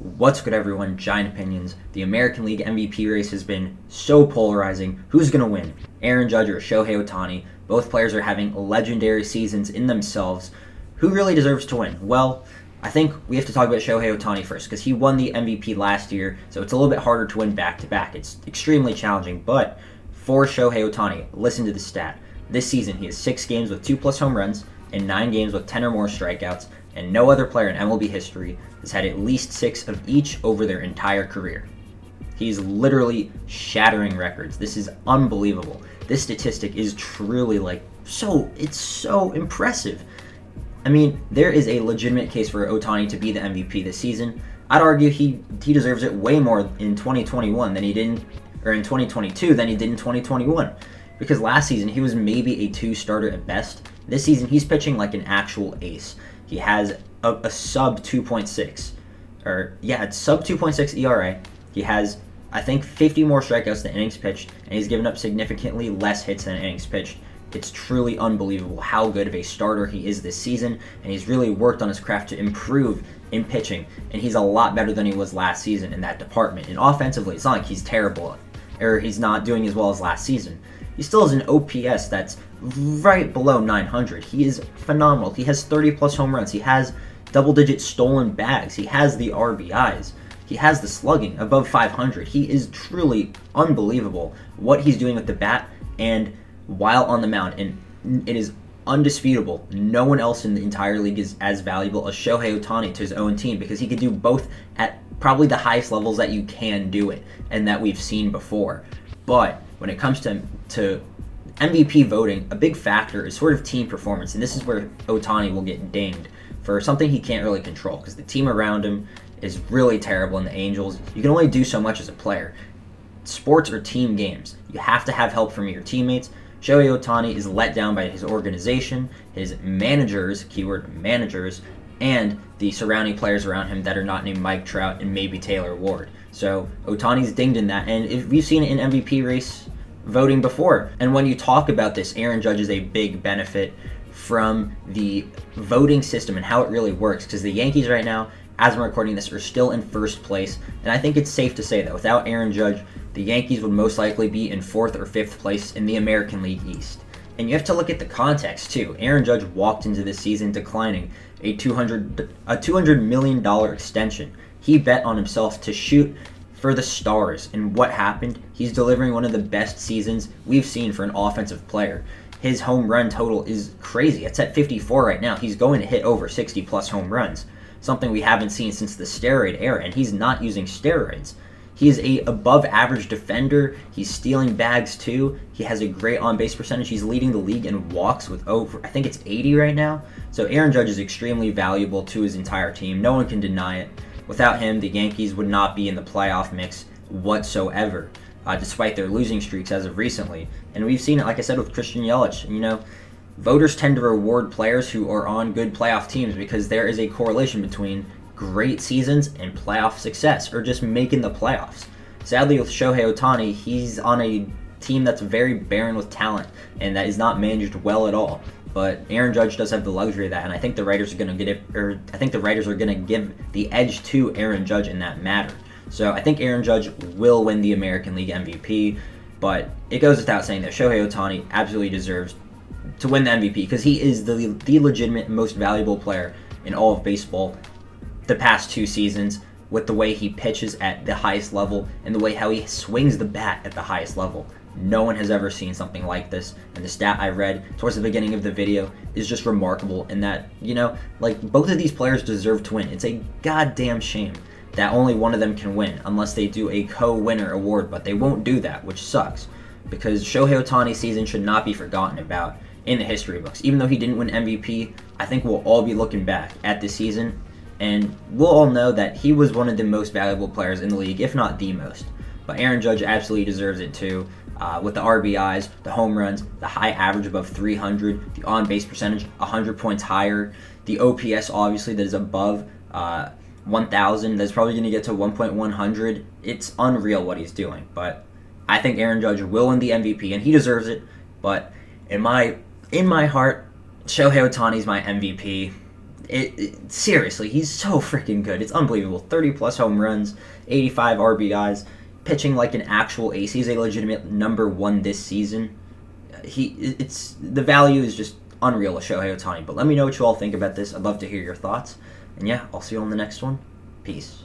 What's good, everyone? Giant Opinions. The American League MVP race has been so polarizing. Who's going to win? Aaron Judge or Shohei Ohtani? Both players are having legendary seasons in themselves. Who really deserves to win? Well, I think we have to talk about Shohei Ohtani first because he won the MVP last year, so it's a little bit harder to win back-to-back. It's extremely challenging, but for Shohei Ohtani, listen to the stat. This season, he has 6 games with 2+ home runs and 9 games with 10 or more strikeouts, and no other player in MLB history has had at least 6 of each over their entire career. He's literally shattering records. This is unbelievable. This statistic is truly it's so impressive. I mean, there is a legitimate case for Ohtani to be the MVP this season. I'd argue he deserves it way more in 2021 than he did, or in 2022 than he did in 2021. Because last season he was maybe a 2 starter at best. This season he's pitching like an actual ace. He has a sub 2.6, it's sub 2.6 ERA. He has, I think, 50 more strikeouts than innings pitched, and he's given up significantly less hits than innings pitched. It's truly unbelievable how good of a starter he is this season, and he's really worked on his craft to improve in pitching, and he's a lot better than he was last season in that department. And offensively, it's not like he's terrible, or he's not doing as well as last season. He still has an OPS that's right below 900. He is phenomenal. He has 30+ home runs. He has double-digit stolen bags. He has the RBIs. He has the slugging above 500. He is truly unbelievable what he's doing with the bat and while on the mound. And it is undisputable. No one else in the entire league is as valuable as Shohei Ohtani to his own team because he could do both at probably the highest levels that you can do it and that we've seen before. But when it comes to MVP voting, a big factor is sort of team performance, and this is where Ohtani will get dinged for something he can't really control because the team around him is really terrible in the Angels. You can only do so much as a player. Sports are team games. You have to have help from your teammates. Shohei Ohtani is let down by his organization, his managers, keyword managers, and the surrounding players around him that are not named Mike Trout and maybe Taylor Ward. So Ohtani's dinged in that, and if we've seen it in MVP race voting before. And when you talk about this, Aaron Judge is a big benefit from the voting system and how it really works, because the Yankees right now, as I'm recording this, are still in first place, and I think it's safe to say that without Aaron Judge, the Yankees would most likely be in 4th or 5th place in the American League East. And you have to look at the context too. Aaron Judge walked into this season declining a $200 million extension. He bet on himself to shoot for the stars, and what happened? He's delivering one of the best seasons we've seen for an offensive player. His home run total is crazy. It's at 54 right now. He's going to hit over 60+ home runs, something we haven't seen since the steroid era, and he's not using steroids. He is a above average defender. He's stealing bags too. He has a great on-base percentage. He's leading the league in walks with over, I think it's 80 right now. So Aaron Judge is extremely valuable to his entire team. No one can deny it. Without him, the Yankees would not be in the playoff mix whatsoever, despite their losing streaks as of recently. And we've seen it, like I said, with Christian Yelich. You know, voters tend to reward players who are on good playoff teams because there is a correlation between great seasons and playoff success, or just making the playoffs. Sadly, with Shohei Ohtani, he's on a team that's very barren with talent and that is not managed well at all. But Aaron Judge does have the luxury of that, and I think the writers are going to get it, or I think the writers are going to give the edge to Aaron Judge in that matter. So I think Aaron Judge will win the American League MVP, but it goes without saying that Shohei Ohtani absolutely deserves to win the MVP because he is the legitimate most valuable player in all of baseball the past 2 seasons, with the way he pitches at the highest level and the way how he swings the bat at the highest level. No one has ever seen something like this, and the stat I read towards the beginning of the video is just remarkable in that, you know, like, both of these players deserve to win. It's a goddamn shame that only one of them can win unless they do a co-winner award, but they won't do that, which sucks, because Shohei Ohtani's season should not be forgotten about in the history books. Even though he didn't win MVP, I think we'll all be looking back at this season, and we'll all know that he was one of the most valuable players in the league, if not the most. But Aaron Judge absolutely deserves it too. With the RBIs, the home runs, the high average above 300, the on-base percentage 100 points higher, the OPS obviously that is above 1,000, that's probably going to get to 1.100. It's unreal what he's doing, but I think Aaron Judge will win the MVP, and he deserves it. But in my heart, Shohei Ohtani is my MVP. Seriously, he's so freaking good. It's unbelievable. 30-plus home runs, 85 RBIs, pitching like an actual ace. He's a legitimate number one this season. The value is just unreal with Shohei Ohtani. But let me know what you all think about this. I'd love to hear your thoughts. And yeah, I'll see you on the next one. Peace.